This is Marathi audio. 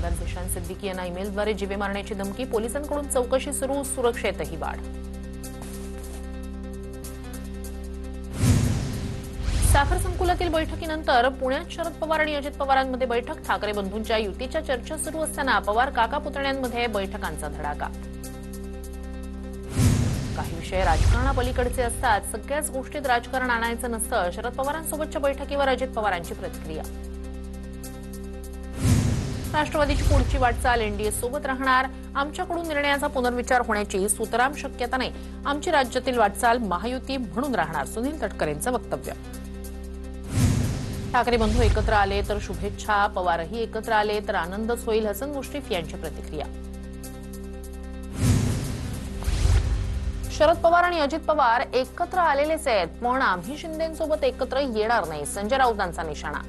आमदार झिशान सिद्दीकी यांना ईमेलद्वारे जीवे मारण्याची धमकी, पोलिसांकडून चौकशी सुरू, सुरक्षेतही वाढ। साखर संकुलातील बैठकीनंतर पुण्यात शरद पवार आणि अजित पवारांमध्ये बैठक, ठाकरे बंधूंच्या युतीच्या चर्चा सुरू असताना पवार काका पुतण्यांमध्ये बैठकांचा धडाका। काही विषय राजकारणापलीकडचे असतात, सगळ्याच गोष्टीत राजकारण आणायचं नसतं, शरद पवारांसोबतच्या बैठकीवर अजित पवारांची प्रतिक्रिया। राष्ट्रवादीची पुढची वाटचाल एनडीए सोबत राहणार, आमच्याकडून निर्णयाचा पुनर्विचार होण्याची सुतराम शक्यता नाही, आमची राज्यातील वाटचाल महायुती म्हणून राहणार, सुनील तटकरेंचं वक्तव्य। ठाकरे बंधू एकत्र आले तर शुभेच्छा, पवारही एकत्र आले तर आनंदच होईल, हसन मुश्रीफ यांची प्रतिक्रिया। शरद पवार आणि अजित पवार एकत्र आलेलेच आहेत, पण आम्ही शिंदेंसोबत एकत्र येणार नाही, संजय राऊतांचा निशाणा।